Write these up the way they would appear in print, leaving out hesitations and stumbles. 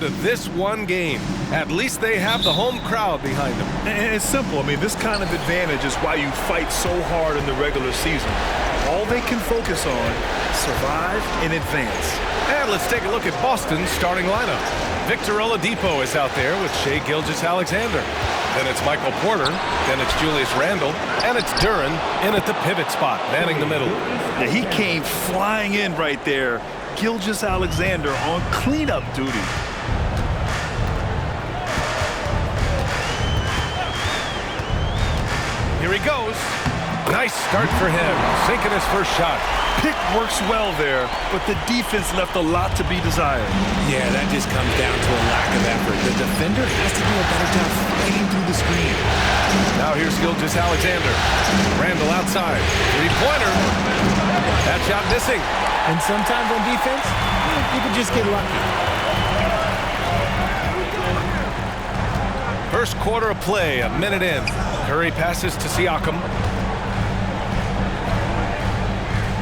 This one game. At least they have the home crowd behind them. And it's simple. I mean, this kind of advantage is why you fight so hard in the regular season. All they can focus on, survive and advance. And let's take a look at Boston's starting lineup. Victor Oladipo is out there with Shai Gilgeous-Alexander. Then it's Michael Porter. Then it's Julius Randle. And it's Duren in at the pivot spot, manning the middle. Now, he came flying in right there. Gilgeous-Alexander on cleanup duty. Here he goes. Nice start for him, sinking his first shot. Pick works well there, but the defense left a lot to be desired. Yeah, that just comes down to a lack of effort. The defender has to do a better job fighting through the screen. Now here's Gilgeous-Alexander. Randle outside. Three-pointer. That shot missing. And sometimes on defense, you can just get lucky. First quarter of play, a minute in. Curry passes to Siakam.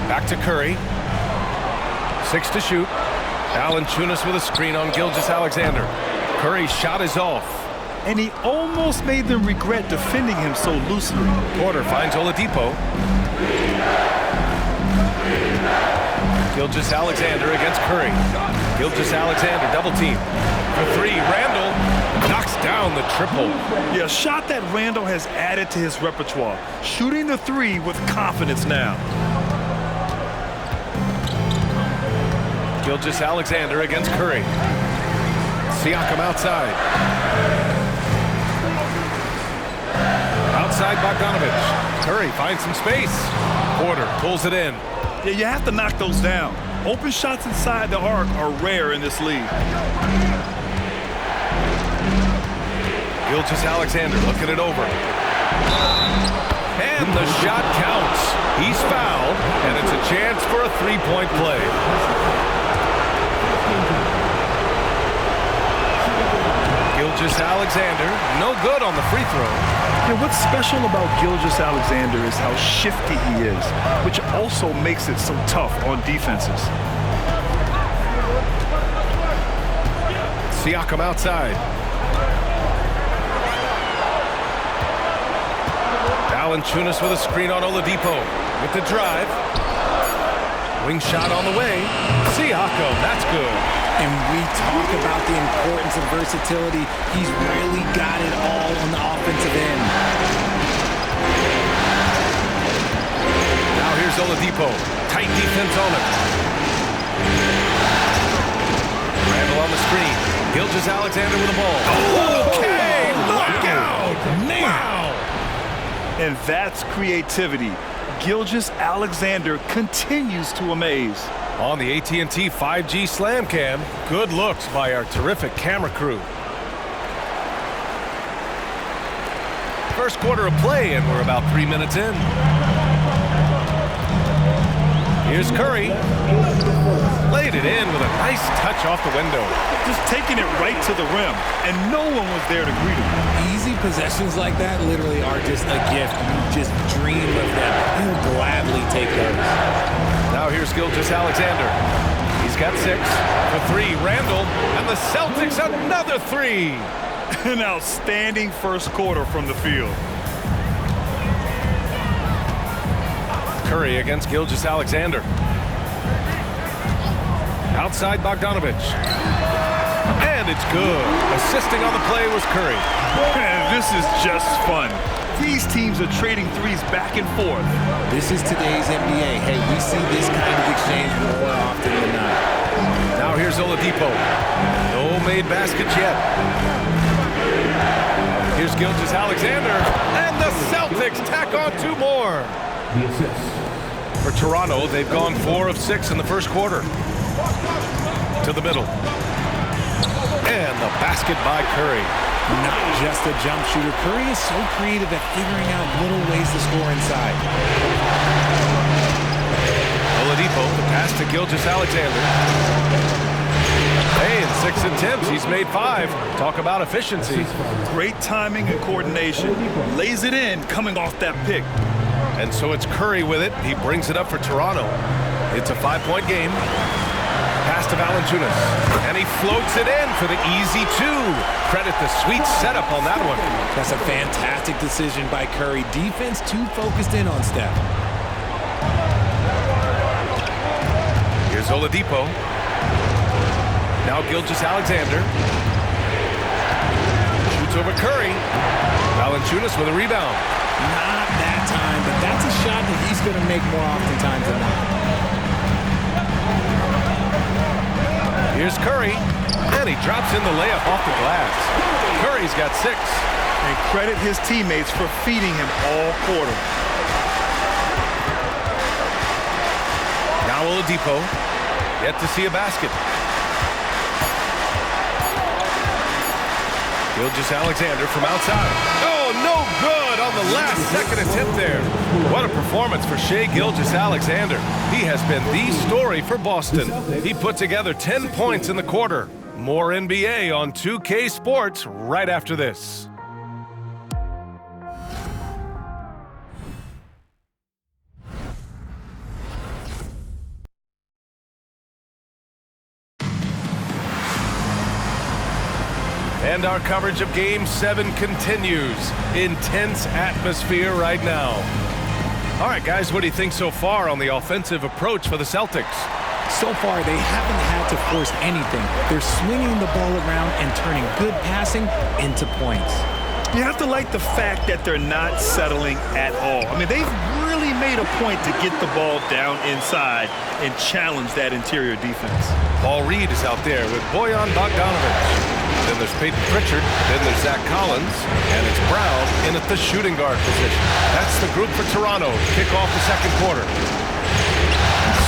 Back to Curry. 6 to shoot. Valanciunas with a screen on Gilgeous-Alexander. Curry's shot is off. And he almost made them regret defending him so loosely. Porter finds Oladipo. Gilgeous-Alexander against Curry. Gilgeous-Alexander double team. For three, Randle knocks down the triple. Yeah, a shot that Randle has added to his repertoire. Shooting the three with confidence now. Gilgeous-Alexander against Curry. Siakam outside. Outside Bogdanovich. Curry finds some space. Porter pulls it in. Yeah, you have to knock those down. Open shots inside the arc are rare in this league. Gilgeous-Alexander looking it over. And the shot counts. He's fouled, and it's a chance for a three-point play. Gilgeous-Alexander, no good on the free throw. Yeah, what's special about Gilgeous-Alexander is how shifty he is, which also makes it so tough on defenses. Siakam outside. Valanciunas with a screen on Oladipo. With the drive. Wing shot on the way. Siakam, that's good. And we talk about the importance of versatility. He's really got it all on the offensive end. Now here's Oladipo. Tight defense on him. Randle on the screen. Gilgeous-Alexander with the ball. Okay, look out! Wow! And that's creativity. Gilgeous-Alexander continues to amaze. On the AT&T 5G Slam Cam, good looks by our terrific camera crew. First quarter of play, and we're about 3 minutes in. Here's Curry. Laid it in with a nice touch off the window. Just taking it right to the rim, and no one was there to greet him. Easy possessions like that literally are just a gift. You just dream of them. He'll gladly take those. Now here's Gilgeous-Alexander. He's got 6. For three, Randle. And the Celtics another 3. An outstanding first quarter from the field. Curry against Gilgeous-Alexander. Outside Bogdanovich. And it's good. Assisting on the play was Curry. Man, this is just fun. These teams are trading threes back and forth. This is today's NBA. Hey, we see this kind of exchange more often than not. Now here's Oladipo. No made baskets yet. Here's Gilgeous-Alexander. And the Celtics tack on 2 more. For Toronto, they've gone 4 of 6 in the first quarter. To the middle. And the basket by Curry. Not just a jump shooter. Curry is so creative at figuring out little ways to score inside. Oladipo, the pass to Gilgeous-Alexander. Hey, in 6 attempts, he's made 5. Talk about efficiency. Great timing and coordination. Lays it in coming off that pick. And so it's Curry with it. He brings it up for Toronto. It's a 5-point game. Pass to Valanciunas. And he floats it in for the easy two. Credit the sweet setup on that one. That's a fantastic decision by Curry. Defense too focused in on Steph. Here's Oladipo. Now Gilgeous-Alexander. Shoots over Curry. Valanciunas with a rebound. Not that time, but that's a shot that he's going to make more oftentimes than not. Here's Curry, and he drops in the layup off the glass. Curry's got 6. And credit his teammates for feeding him all quarter. Now Oladipo, yet to see a basket. Gilgeous-Alexander from outside. Oh, no good on the last second attempt there. What a performance for Shai Gilgeous-Alexander. He has been the story for Boston. He put together 10 points in the quarter. More NBA on 2K Sports right after this. And our coverage of Game 7 continues. Intense atmosphere right now. All right, guys, what do you think so far on the offensive approach for the Celtics? So far, they haven't had to force anything. They're swinging the ball around and turning good passing into points. You have to like the fact that they're not settling at all. I mean, they've really made a point to get the ball down inside and challenge that interior defense. Paul Reed is out there with Bojan Bogdanovic. Then there's Peyton Pritchard, then there's Zach Collins, and it's Brown in at the shooting guard position. That's the group for Toronto. Kick off the second quarter.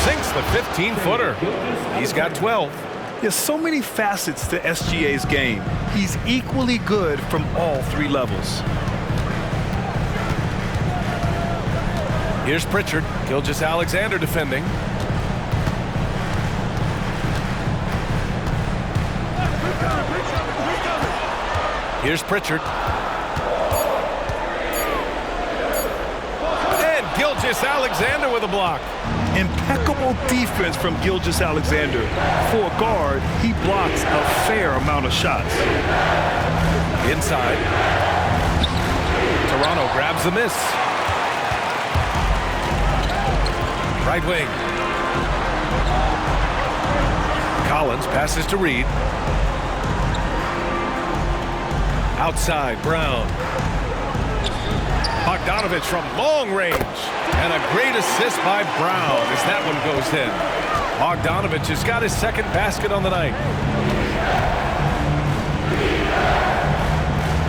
Sinks the 15-footer. He's got 12. There's so many facets to SGA's game. He's equally good from all 3 levels. Here's Pritchard. Gilgeous-Alexander defending. Here's Pritchard. And Gilgeous-Alexander with a block. Impeccable defense from Gilgeous-Alexander. For a guard, he blocks a fair amount of shots. Inside. Toronto grabs the miss. Right wing. Collins passes to Reed. Outside, Brown. Bogdanovic from long range. And a great assist by Brown as that one goes in. Bogdanovic has got his second basket on the night.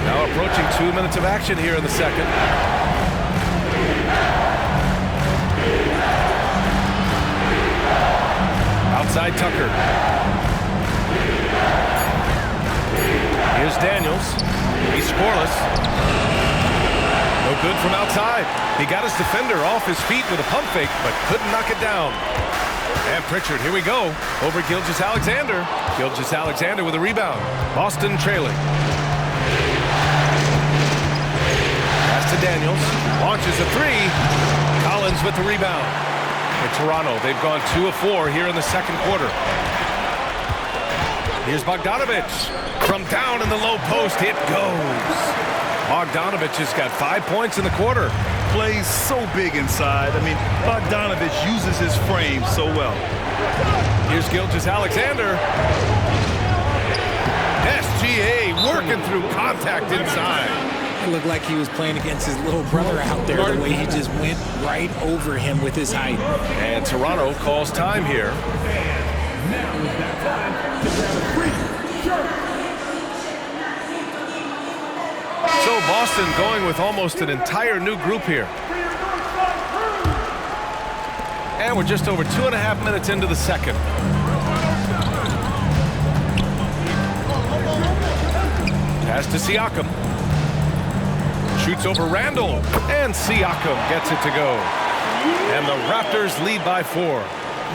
Now approaching 2 minutes of action here in the second. Outside Tucker. Here's Daniels. He's scoreless. No good from outside. He got his defender off his feet with a pump fake, but couldn't knock it down. And Pritchard, here we go, over Gilgeous-Alexander. Gilgeous-Alexander with a rebound. Boston trailing. Pass to Daniels. Launches a 3. Collins with the rebound. For Toronto, they've gone 2 of 4 here in the second quarter. Here's Bogdanovic. From down in the low post, it goes. Bogdanovic has got 5 points in the quarter. Plays so big inside. I mean, Bogdanovic uses his frame so well. Here's Gilgeous-Alexander. SGA working through contact inside. It looked like he was playing against his little brother out there, the way he just went right over him with his height. And Toronto calls time here. So Boston going with almost an entire new group here. And we're just over 2.5 minutes into the second. Pass to Siakam. Shoots over Randall. And Siakam gets it to go. And the Raptors lead by 4.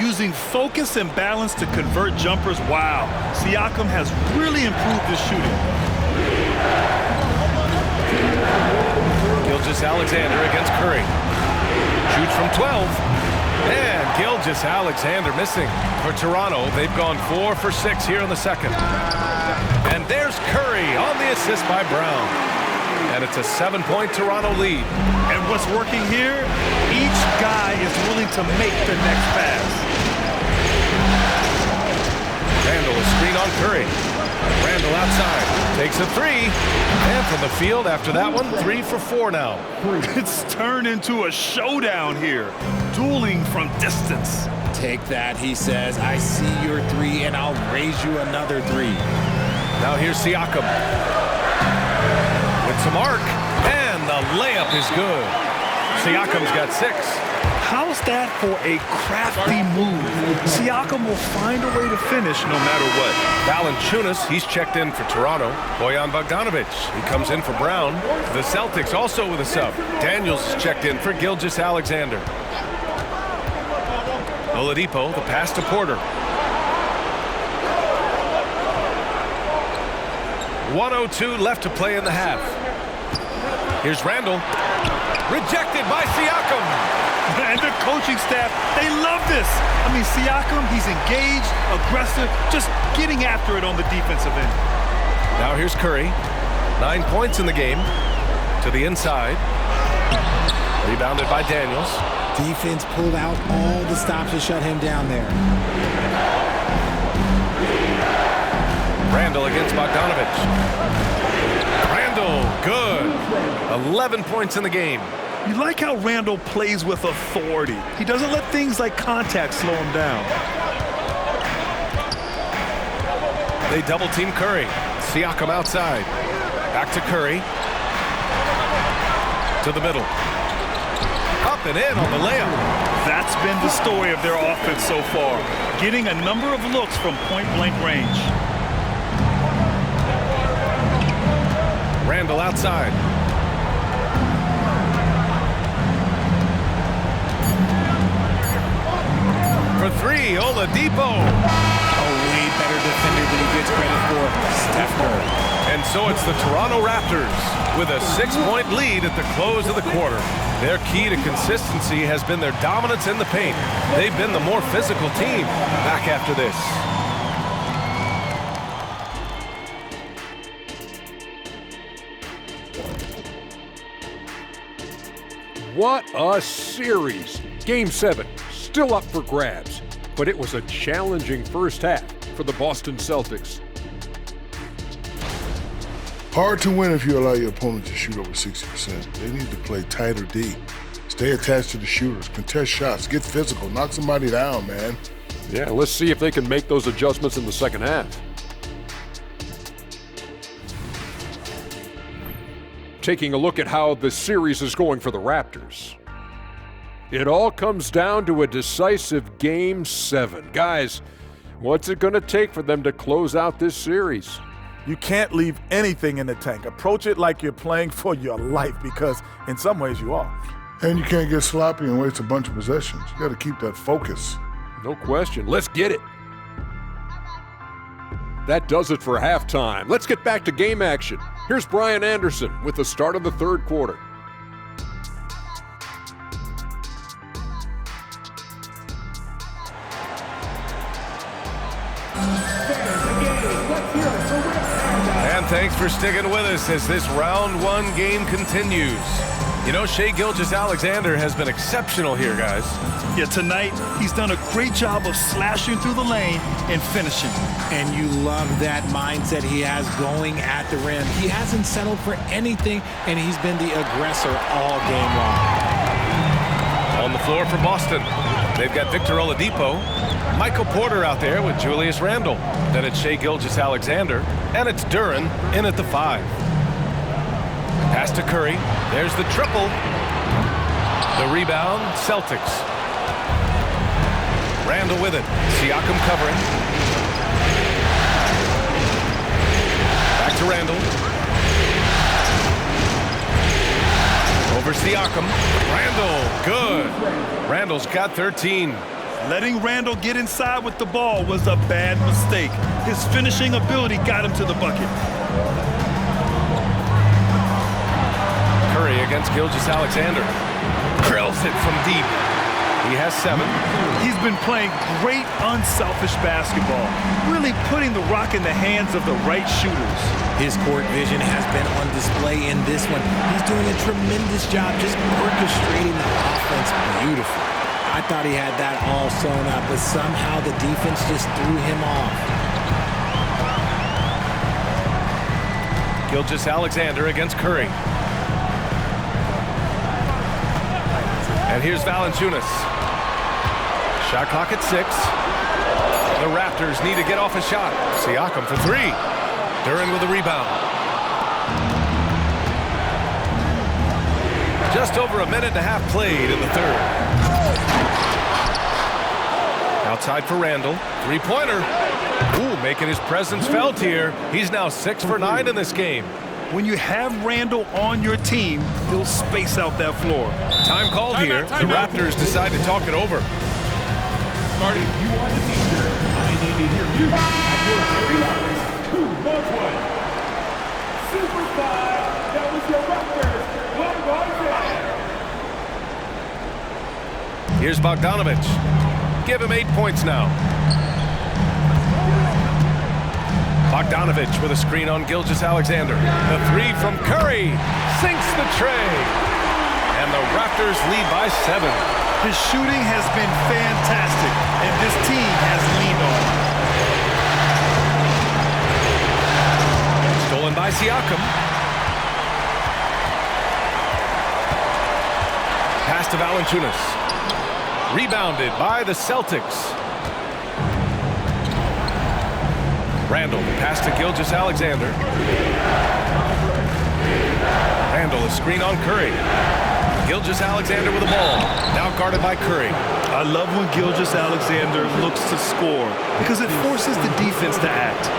Using focus and balance to convert jumpers. Wow. Siakam has really improved his shooting. Gilgeous-Alexander against Curry. Shoots from 12. And Gilgeous-Alexander missing. For Toronto, they've gone 4 for 6 here in the second. And there's Curry on the assist by Brown. And it's a 7-point Toronto lead. And what's working here, each guy is willing to make the next pass. Randall is screen on Curry. Randall outside, takes a 3. And from the field after that one, 3 for 4 now. It's turned into a showdown here. Dueling from distance. Take that, he says. I see your 3, and I'll raise you another 3. Now here's Siakam. With some arc, and the layup is good. Siakam's got 6. How's that for a crafty move? Siakam will find a way to finish no matter what. Valanciunas, he's checked in for Toronto. Bojan Bogdanovic, he comes in for Brown. The Celtics also with a sub. Daniels is checked in for Gilgeous-Alexander. Oladipo, the pass to Porter. 1:02 left to play in the half. Here's Randall. Rejected by Siakam. And the coaching staff, they love this. I mean, Siakam, he's engaged, aggressive, just getting after it on the defensive end. Now here's Curry. 9 points in the game. To the inside. Rebounded by Daniels. Defense pulled out all the stops to shut him down there. Randall against Bogdanovic. Randall, good. 11 points in the game. You like how Randall plays with authority. He doesn't let things like contact slow him down. They double team Curry. Siakam outside. Back to Curry. To the middle. Up and in on the layup. That's been the story of their offense so far. Getting a number of looks from point-blank range. Randall outside. For 3, Oladipo. A way better defender than he gets credit for, Steph Curry. And so it's the Toronto Raptors with a 6-point lead at the close of the quarter. Their key to consistency has been their dominance in the paint. They've been the more physical team. Back after this. What a series. Game 7, still up for grabs, but it was a challenging first half for the Boston Celtics. Hard to win if you allow your opponent to shoot over 60%. They need to play tighter D. Stay attached to the shooters, contest shots, get physical, knock somebody down, man. Yeah, let's see if they can make those adjustments in the second half. Taking a look at how the series is going for the Raptors. It all comes down to a decisive Game 7. Guys, what's it going to take for them to close out this series? You can't leave anything in the tank. Approach it like you're playing for your life, because in some ways you are. And you can't get sloppy and waste a bunch of possessions. You got to keep that focus. No question. Let's get it. That does it for halftime. Let's get back to game action. Here's Brian Anderson with the start of the third quarter. And thanks for sticking with us as this round 1 game continues. You know, Shai Gilgeous-Alexander has been exceptional here, guys. Yeah, tonight he's done a great job of slashing through the lane and finishing. And you love that mindset he has going at the rim. He hasn't settled for anything, and he's been the aggressor all game long. On the floor for Boston, they've got Victor Oladipo, Michael Porter out there with Julius Randle. Then it's Shai Gilgeous-Alexander, and it's Duren in at the 5. Pass to Curry. There's the triple. The rebound, Celtics. Randle with it. Siakam covering. Back to Randle. Over Siakam. Randle, good. Randle's got 13. Letting Randle get inside with the ball was a bad mistake. His finishing ability got him to the bucket. Curry against Gilgeous-Alexander. Drills it from deep. He has 7. He's been playing great unselfish basketball, really putting the rock in the hands of the right shooters. His court vision has been on display in this one. He's doing a tremendous job just orchestrating the offense beautifully. I thought he had that all sewn up, but somehow the defense just threw him off. Gilgeous-Alexander against Curry. And here's Valanciunas. Shot clock at 6. The Raptors need to get off a shot. Siakam for 3. Duren with a rebound. Just over a minute and a half played in the third. Outside for Randall. Three-pointer. Ooh, making his presence felt here. He's now 6 for 9 in this game. When you have Randall on your team, he'll space out that floor. Time called here. The Raptors decide to talk it over. Marty, you want the t-shirt. I need to hear you at your very loudest. 2 votes one. Super 5, that was your Raptors. One vote. Here's Bogdanovich. Give him 8 points now. Bogdanovich with a screen on Gilgeous-Alexander. The 3 from Curry sinks the tray. And the Raptors lead by 7. His shooting has been fantastic, and this team has leaned on him. Stolen by Siakam. Pass to Valanciunas. Rebounded by the Celtics. Randall, pass to Gilgeous-Alexander. Randall, a screen on Curry. Gilgeous-Alexander with the ball. Now guarded by Curry. I love when Gilgeous-Alexander looks to score because it forces the defense to act.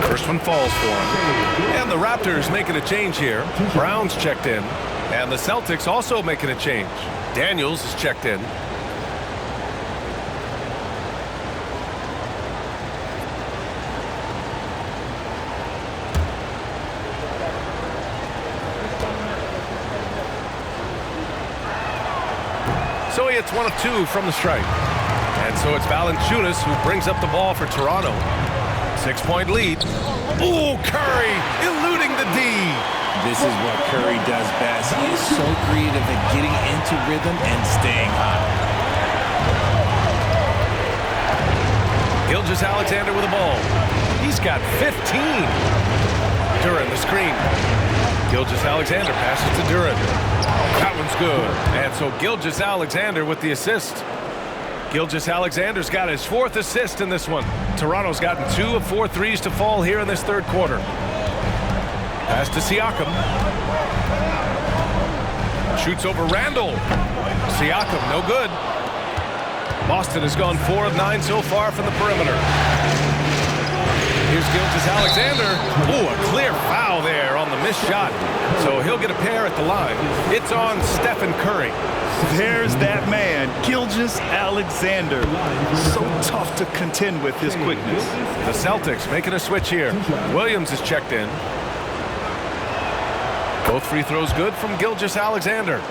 First one falls for him. And the Raptors making a change here. Brown's checked in. And the Celtics also making a change. Daniels is checked in. So he hits 1 of 2 from the stripe. And so it's Valanciunas who brings up the ball for Toronto. 6-point lead. Ooh, Curry eluding the D. This is what Curry does best. He is so creative at getting into rhythm and staying hot. Gilgeous-Alexander with the ball. He's got 15. Duren the screen. Gilgeous-Alexander passes to Duren. That one's good. And so Gilgeous-Alexander with the assist. Gilgeous-Alexander's got his 4th assist in this one. Toronto's gotten 2 of 4 threes to fall here in this third quarter. Pass to Siakam. Shoots over Randall. Siakam, no good. Boston has gone 4 of 9 so far from the perimeter. Here's Gilgeous-Alexander. Ooh, a clear foul there on the missed shot. So he'll get a pair at the line. It's on Stephen Curry. There's that man, Gilgeous-Alexander. So tough to contend with his quickness. The Celtics making a switch here. Williams is checked in. Both free throws good from Gilgeous-Alexander.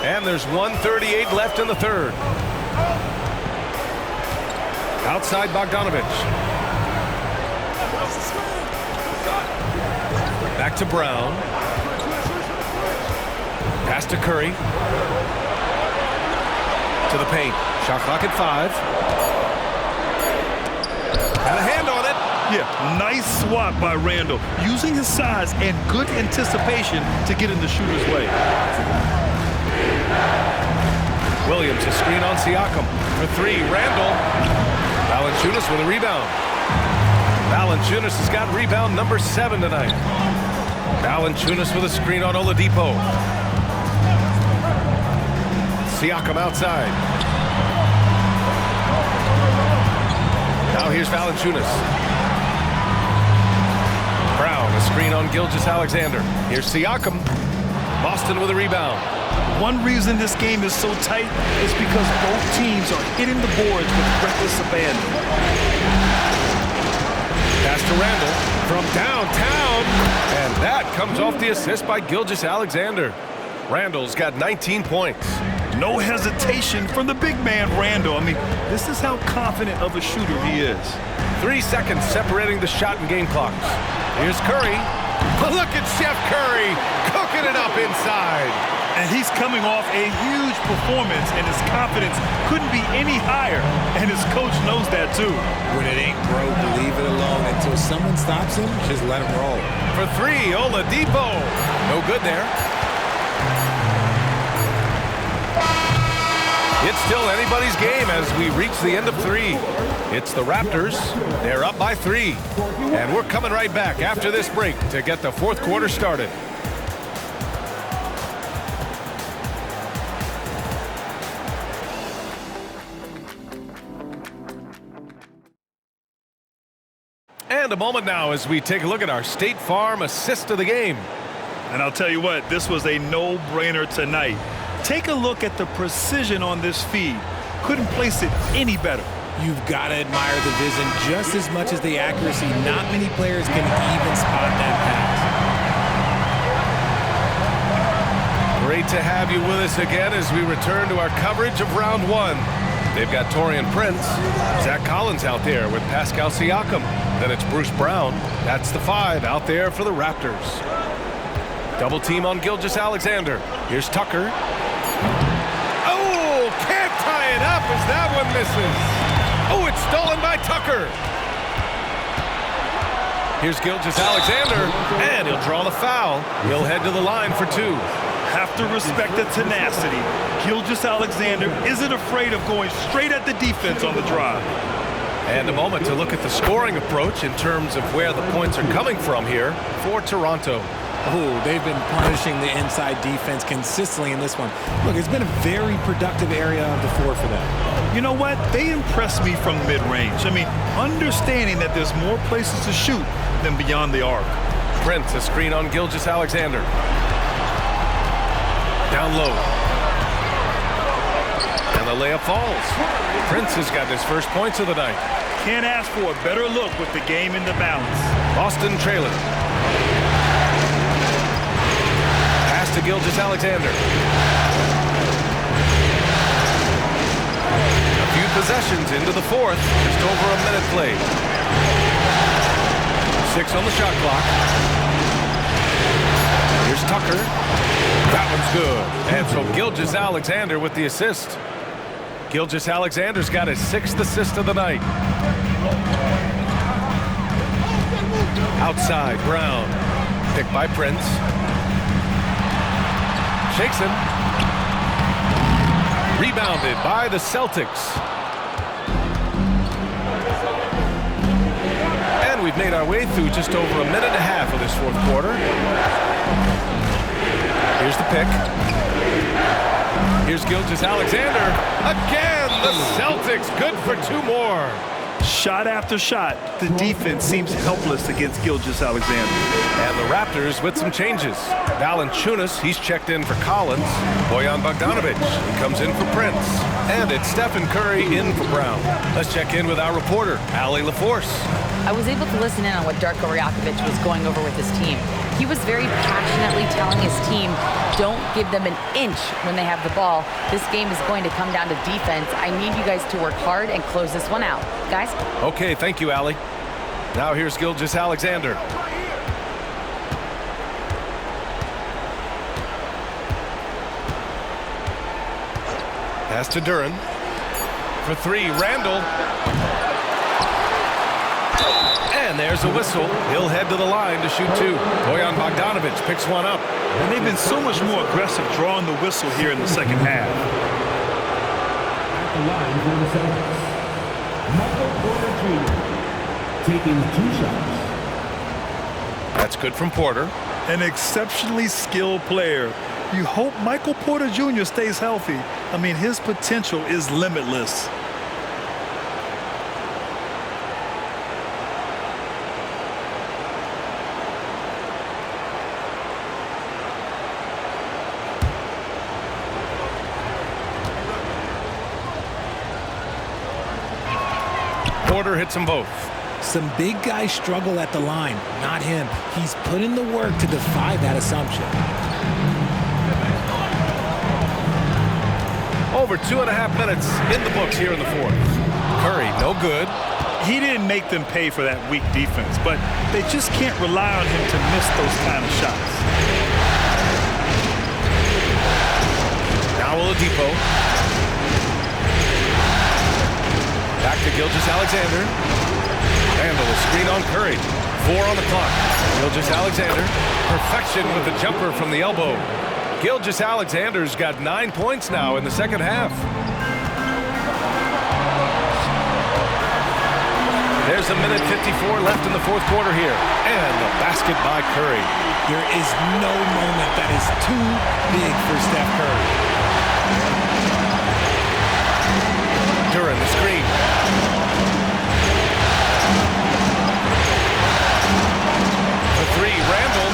And there's 1:38 left in the third. Outside Bogdanovich. Back to Brown. Pass to Curry. To the paint. Shot clock at 5. Got a hand on it. Yeah, nice swat by Randall, using his size and good anticipation to get in the shooter's way. Williams, a screen on Siakam. For 3, Randall. Valanciunas with a rebound. Valanciunas has got rebound number 7 tonight. Valanciunas with a screen on Oladipo. Siakam outside. Now here's Valanciunas. Brown, a screen on Gilgeous-Alexander. Here's Siakam. Boston with a rebound. One reason this game is so tight is because both teams are hitting the boards with reckless abandon. Pass to Randall. from downtown, and that comes off the assist by Gilgeous-Alexander. Randall's got 19 points. No hesitation from the big man, Randall. I mean, this is how confident of a shooter he is. 3 seconds separating the shot and game clocks. Here's Curry. Look at Chef Curry cooking it up inside. And he's coming off a huge performance, and his confidence couldn't be any higher. And his coach knows that, too. When it ain't broke, leave it alone. Until someone stops him, just let him roll. For three, Oladipo. No good there. It's still anybody's game as we reach the end of 3. It's the Raptors. They're up by 3. And we're coming right back after this break to get the fourth quarter started. And a moment now as we take a look at our State Farm assist of the game. And I'll tell you what, this was a no-brainer tonight. Take a look at the precision on this feed. Couldn't place it any better. You've got to admire the vision just as much as the accuracy. Not many players can even spot that pass. Great to have you with us again as we return to our coverage of round 1. They've got Taurean Prince, Zach Collins out there with Pascal Siakam. Then it's Bruce Brown. That's the 5 out there for the Raptors. Double team on Gilgeous-Alexander. Here's Tucker. Oh, can't tie it up as that one misses. Oh, it's stolen by Tucker. Here's Gilgeous-Alexander, and he'll draw the foul. He'll head to the line for 2. Have to respect the tenacity. Gilgeous-Alexander isn't afraid of going straight at the defense on the drive. And a moment to look at the scoring approach in terms of where the points are coming from here for Toronto. Oh, they've been punishing the inside defense consistently in this one. Look, it's been a very productive area of the floor for them. You know what? They impress me from mid-range. I mean, understanding that there's more places to shoot than beyond the arc. Prince, a screen on Gilgeous-Alexander. Down low. And the layup falls. Prince has got his first points of the night. Can't ask for a better look with the game in the balance. Boston trailing. Pass to Gilgeous-Alexander. A few possessions into the fourth. Just over a minute played. 6 on the shot clock. Here's Tucker. That one's good. And so Gilgeous-Alexander with the assist. Gilgeous-Alexander's got his 6th assist of the night. Outside, Brown. Picked by Prince. Shakes him. Rebounded by the Celtics. And we've made our way through just over a minute and a half of this fourth quarter. Here's the pick. Here's Gilgeous-Alexander. Again, the Celtics good for 2 more. Shot after shot, the defense seems helpless against Gilgeous-Alexander. And the Raptors with some changes. Valanciunas, he's checked in for Collins. Bojan Bogdanovic, he comes in for Prince. And it's Stephen Curry in for Brown. Let's check in with our reporter, Allie LaForce. I was able to listen in on what Darko Rajakovic was going over with his team. He was very passionately telling his team, don't give them an inch when they have the ball. This game is going to come down to defense. I need you guys to work hard and close this one out. Guys? Okay, thank you, Allie. Now here's Gilgeous-Alexander. Pass to Duren. For 3, Randall. And there's a whistle. He'll head to the line to shoot 2. Bojan Bogdanovic picks one up. And they've been so much more aggressive drawing the whistle here in the second half. At the line for the Celtics, Michael Porter Jr. taking 2 shots. That's good from Porter. An exceptionally skilled player. You hope Michael Porter Jr. stays healthy. I mean, his potential is limitless. Porter hits them both. Some big guys struggle at the line, not him. He's put in the work to defy that assumption. Over 2.5 minutes in the books here in the fourth. Curry, no good. He didn't make them pay for that weak defense, but they just can't rely on him to miss those kind of shots. Now Oladipo. Back to Gilgeous-Alexander. Handle a screen on Curry. 4 on the clock. Gilgeous-Alexander. Perfection with the jumper from the elbow. Gilgeous-Alexander's got 9 points now in the second half. There's a minute 54 left in the fourth quarter here. And the basket by Curry. There is no moment that is too big for Steph Curry. Duran, the screen. The three, Randall.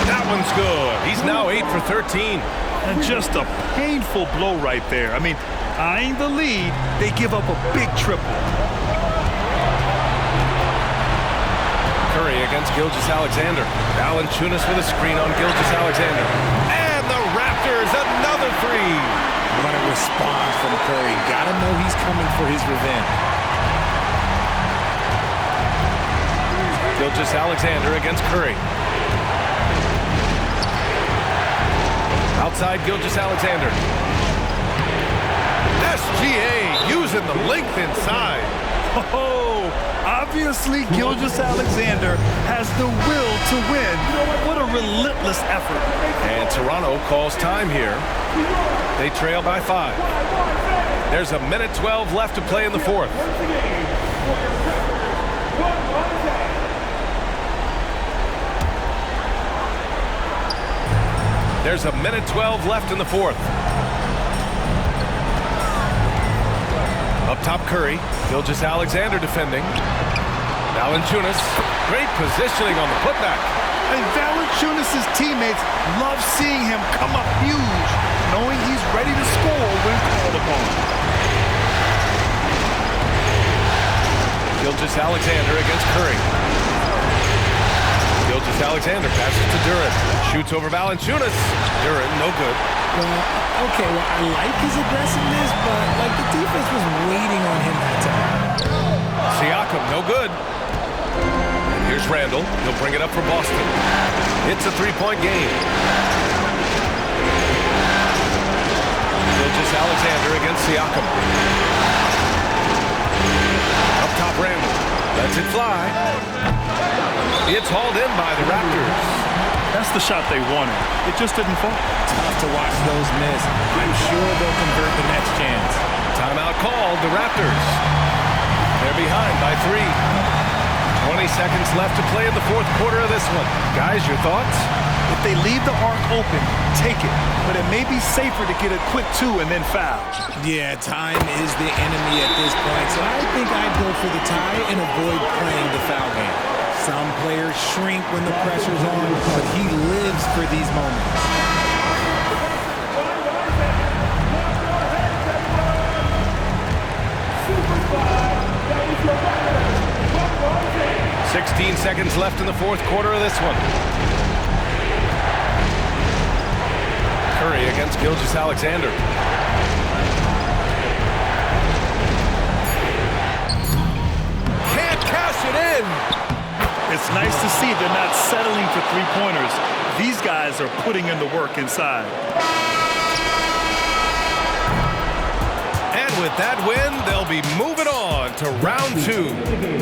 That one's good. He's now 8 for 13. And just a painful blow right there. I mean, eyeing the lead, they give up a big triple. Curry against Gilgeous-Alexander. Valanciunas with a screen on Gilgeous-Alexander. And the Raptors, another three. What a response from Curry. Gotta know he's coming for his revenge. Gilgeous-Alexander against Curry. Outside Gilgeous-Alexander. SGA using the length inside. Oh, obviously Gilgeous-Alexander has the will to win. What a relentless effort. And Toronto calls time here. They trail by 5. There's a minute 12 left to play in the fourth. There's a minute 12 left in the fourth. Up top, Curry. Gilgeous-Alexander defending. Valanciunas. Great positioning on the putback. And Valanciunas' teammates love seeing him come up huge, knowing he's ready to score when called upon. Gilgeous-Alexander against Curry. Gilgeous-Alexander passes to Duran. Shoots over Valanciunas. Duran, no good. Okay, I like his aggressiveness, but the defense was waiting on him that time. Siakam, no good. And here's Randall. He'll bring it up for Boston. It's a 3-point game. Gilgeous-Alexander against Siakam. Up top, Randall. Lets it fly. It's hauled in by the Raptors. That's the shot they wanted. It just didn't fall. Tough to watch those miss. I'm sure they'll convert the next chance. Timeout called, the Raptors. They're behind by 3. 20 seconds left to play in the fourth quarter of this one. Guys, your thoughts? If they leave the arc open, take it. But it may be safer to get a quick 2 and then foul. Yeah, time is the enemy at this point, so I think I'd go for the tie and avoid playing the foul game. Some players shrink when the pressure's on, but he lives for these moments. Super 5, that was your record. 16 seconds left in the fourth quarter of this one. Curry against Gilgeous-Alexander. Can't cash it in. It's nice to see they're not settling for three-pointers. These guys are putting in the work inside. And with that win, they'll be moving on to round 2.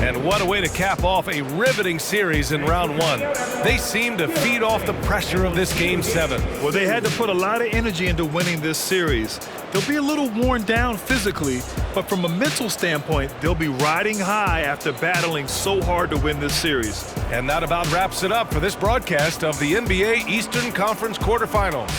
And what a way to cap off a riveting series in round 1. They seem to feed off the pressure of this Game 7. Well, they had to put a lot of energy into winning this series. They'll be a little worn down physically, but from a mental standpoint, they'll be riding high after battling so hard to win this series. And that about wraps it up for this broadcast of the NBA Eastern Conference quarterfinals.